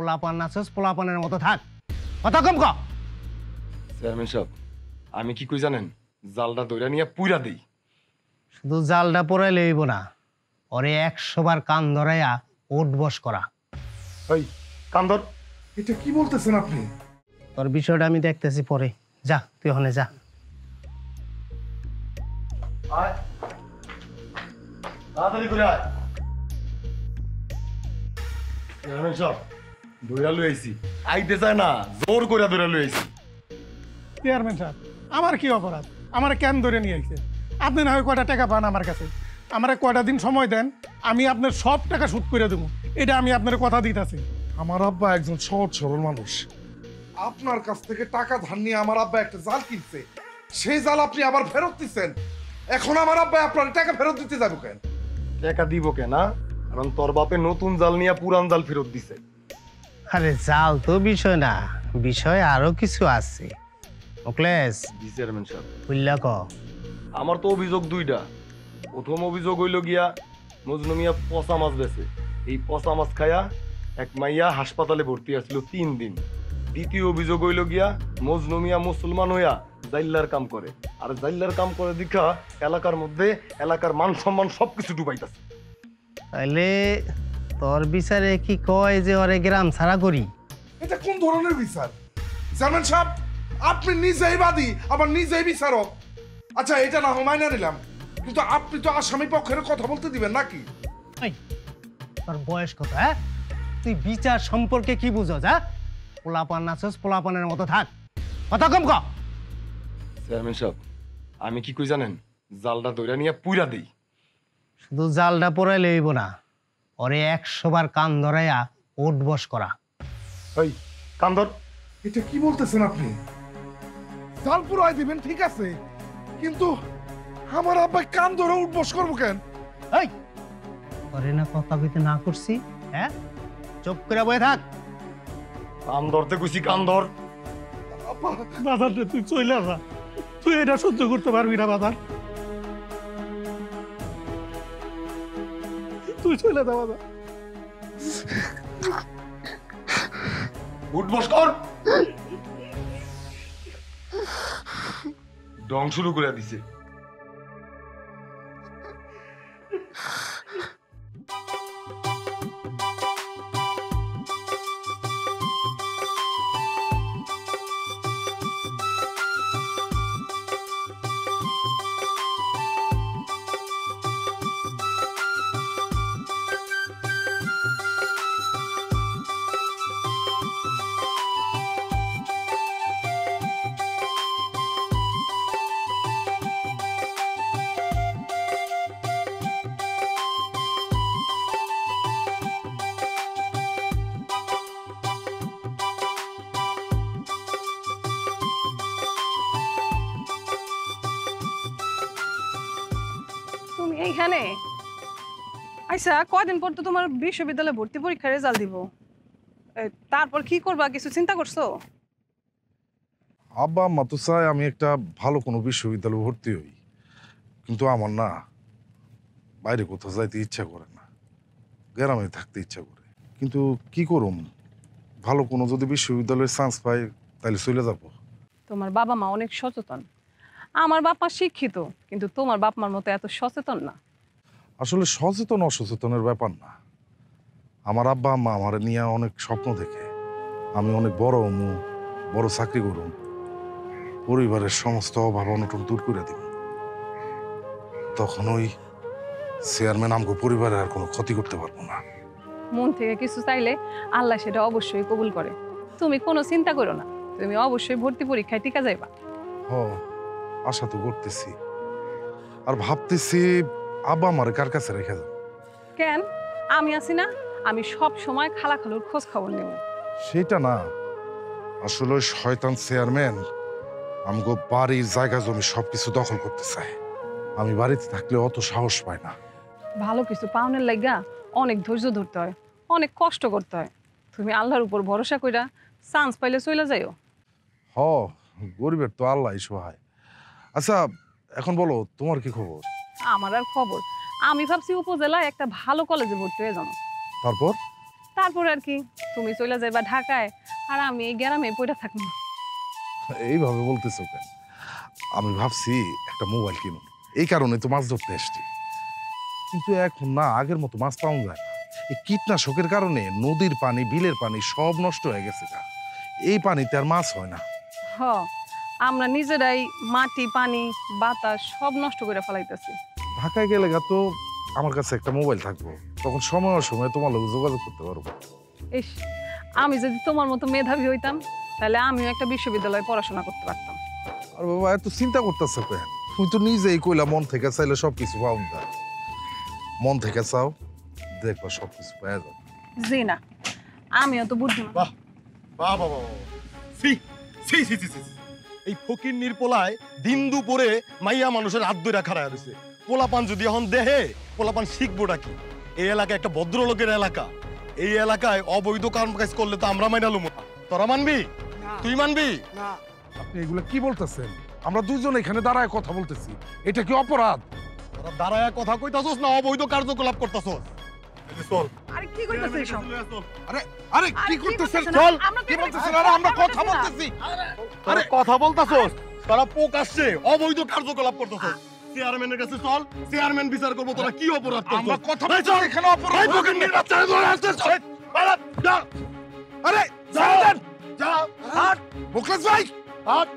পোলাপান নাচস পোলাপানের মতো থাক, কথা কম ক। চেয়ারম্যান সাহেব, আমি কি কই জানেন? জালটা দইরা নিয়ে পুইরা দিই। শুধু জালটা পরাইলে হইব না, ওরে 100 বার কান ধরাইয়া ওঠ বস করা। ওই কান্দর, এটা কি বলতেছেন আপনি? তোর বিষয়টা আমি দেখতেছি পরে, যা তুই ওখানে যা। আয় তাড়াতাড়ি করে আয়। চেয়ারম্যান সাহেব, দইরা লই আইছি। আইতে চায় না, জোর করে দইরা লই আইছি। চেয়ারম্যান সাহেব, আমার কি অপরাধ? আমার কেন ধরে নিয়ে আইছে? আপনি না হয় কয়টা টাকা পান আমার কাছে, আমার কয়টা দিন সময় দেন, আমি আপনার সব টাকা শোধ করে দেবো। এটা আমি আপনার কথা দিতেছি। আমার আব্বা একজন সহজ সরল মানুষ। আপনার কাছ থেকে টাকা ধার নিয়ে আমার আব্বা একটা জাল কিনছে, সেই জাল আপনি আবার ফেরত দিচ্ছেন। এখন আমার আব্বা আপনার টাকা ফেরত দিতে যাবো কেন? টাকা দিব কেন? কারণ তোর বাপে নতুন জাল নিয়ে পুরান জাল ফেরত দিছে। আরে জাল তো বিষয় না, বিষয় আরো কিছু আছে। মুকলেশ, জি চেয়ারম্যান সাহেব। বুঝলা ক। আমার তো অভিযোগ দুইটা। প্রথম অভিযোগ হইল গিয়া মজনু মিয়া পচা মাছ বেছে। এই পচা মাছ খায়া এক মাইয়া হাসপাতালে ভর্তি আছিল 3 দিন। দ্বিতীয় অভিযোগ হইল গিয়া মজনু মিয়া মুসলমান হইয়া জাইল্লার কাম করে, আর জাইল্লার কাম করে দেখা এলাকার মধ্যে এলাকার মান সম্মান সবকিছু ডুবাইতাছে। তাইলে তোর বিচারে কি কয় যে ওরে গ্রাম ছাড়া করি? এটা কোন ধরনের বিচার চেয়ারম্যান সাহেব? আপনি নিজেই বাদী আবার নিজেই বিচারক। আচ্ছা, এটা না হয় মাইনা নিলাম, কিন্তু আপনি তো আসামি পক্ষের কথা বলতে দিবেন নাকি? এই, তোর বয়স কত? হ্যাঁ, তুই বিচার সম্পর্কে কি বুঝস? হ্যাঁ, পোলাপান নাচস পোলাপানের মতো থাক, কথা কম ক। চেয়ারম্যান সাহেব, আমি কি কই জানেন? জালটা দইরা নিয়ে পুইরা দিই। শুধু জালটা পরাইলে হইব না, ওরে 100 বার কান ধরাইয়া ওঠ বস করা। ওই কান্দর, এটা কি বলতেছেন আপনি? জাল পুরাই দিবেন ঠিক আছে, কিন্তু আমার আব্বা কান ধরে উঠবস করবো কেন? এই, ওরে না কথা কইতে না করছি? হ্যাঁ, চুপ করে বয়ে থাক। কান ধরতে কইছি, কান ধর। আব্বা, বাজার তুই চলে যা, তুই এটা সহ্য করতে পারবি না বাজার, তুই চলে যা বাজার। উঠবস কর। ডং শুরু করে দিছে। তুমি এইখানে আচ্ছা, কয়দিন পর তো তোমার বিশ্ববিদ্যালয়ে ভর্তি পরীক্ষার রেজাল্ট দিব, তারপর কি করবা কিছু চিন্তা করছো? আব্বা আম্মা তো চায় আমি একটা ভালো কোনো বিশ্ববিদ্যালয়ে ভর্তি হই, কিন্তু আমার না বাইরে কোথাও যাইতে ইচ্ছা করে না, গ্রামে থাকতে ইচ্ছা করে। কিন্তু কি করুম, ভালো কোনো যদি বিশ্ববিদ্যালয়ের চান্স পাই তাহলে চলে যাব। তোমার বাবা মা অনেক সচেতন, আমার বাপ মা শিক্ষিত, কিন্তু তোমার বাপ মার মতো এত সচেতন না। আসলে সচেতন অসচেতনের ব্যাপার না, আমার আব্বা আম্মা আমার নিয়ে অনেক স্বপ্ন দেখে আমি অনেক বড় হমু, বড় চাকরি করুম, পরিবারের সমস্ত অভাব অনটন দূর করে দিব। তখন ওই চেয়ারম্যান আমগো পরিবারের আর কোনো ক্ষতি করতে পারবো না। মন থেকে কিছু চাইলে আল্লাহ সেটা অবশ্যই কবুল করে। তুমি কোনো চিন্তা করো না, তুমি অবশ্যই ভর্তি পরীক্ষায় টিকা যাইবা। হ, আশা তো করতেছি, আর ভাবতেছি আব্বা আমারে কার কাছে রেখে যাবো। কেন? আমি আছি না, আমি সব সময় খালা খালুর খোঁজ খবর নেব। সেটা না, আসলে ওই শয়তান চেয়ারম্যান আমগো বাড়ির জায়গা জমি সবকিছু দখল করতে চায়। আমি বাড়িতে থাকলে অত সাহস পাই না। ভালো কিছু পাওনের লাগা অনেক ধৈর্য ধরতে হয়, অনেক কষ্ট করতে হয়। তুমি আল্লাহর উপর ভরসা কইরা চান্স পাইলে চলে যাইও। হ, গরিবের তো আল্লাহ সহায়। আচ্ছা, এখন বলো তোমার কি খবর? আমার আর খবর, আমি ভাবছি উপজেলায় একটা ভালো কলেজে ভর্তি হয়ে যাবো। তারপর তারপর আর কি তুমি চলে যাইবা ঢাকায় আর আমি এই গ্রামে পড়ে থাকবো। এইভাবে বলতেছো কেন? আমি ভাবছি একটা মোবাইল কিনুন, এই কারণে তো মাছ ধরতে এসছি। কিন্তু এখন না আগের মতো মাছ পাওয়া যায় না। এই কীটনাশকের কারণে নদীর পানি, বিলের পানি সব নষ্ট হয়ে গেছে গা। এই পানিতে আর মাছ হয় না। হ, আমরা নিজেরাই মাটি পানি বাতাস সব নষ্ট করে ফেলাইতেছি। ঢাকায় গেলে গা তো আমার কাছে একটা মোবাইল থাকবো, তখন সময় সময় তোমার লোক যোগাযোগ করতে পারবো। ইস, আমি যদি তোমার মতো মেধাবী হইতাম তাহলে আমিও একটা বিশ্ববিদ্যালয়ে পড়াশোনা করতে পারতাম। আর বাবা এত চিন্তা করতেছো কেন? তুমি তো নিজেই কইলা মন থেকে চাইলে সবকিছু পাওয়া যায়। মন থেকে চাও, দেখবা সবকিছু পাওয়া যাবে। জি না, আমিও তো বুদ্ধিমান। বাহ বাহ বাহ বাহ, সি সি সি সি সি। এই ফকির নির্পোলায় দিন দুপুরে মাইয়া মানুষের হাত ধরে খাড়া রয়েছে। পোলাপান যদি এখন দেহে পোলাপান শিখবোটা কি? এই এলাকা একটা ভদ্রলোকের এলাকা। এই এলাকায় অবৈধ কাম কাজ করলে তো আমরা মাইনালুম। তোরা মানবি? তুই মানবি? আপনি এগুলো কি বলতেছেন? আমরা দুজন এখানে দাঁড়ায় কথা বলতেছি, এটা কি অপরাধ? তোরা দাঁড়ায় কথা কইতাছস না অবৈধ কার্যকলাপ করতাছস? চল। আরে কি কইতাছিস এসব? আরে আরে কি করতেছেন? চল, কি বলতেছেন? আরে আমরা কথা বলতেছি। আরে কথা বলতাছস? তোরা পোক আসছে অবৈধ কার্যকলাপ করতাছস। চেয়ারম্যানের কাছে চল, চেয়ারম্যান বিচার করবো তোরা কি অপরাধ করছস। আমরা কথা এই বলছি, চল। এখানে অপরাধ এই ফকিন্নির বাচ্চা ধরে আসছিস। পালা, যা। আরে যা। ছেড়ে দেন। যা। হাট, মুখলেস ভাই, হাট।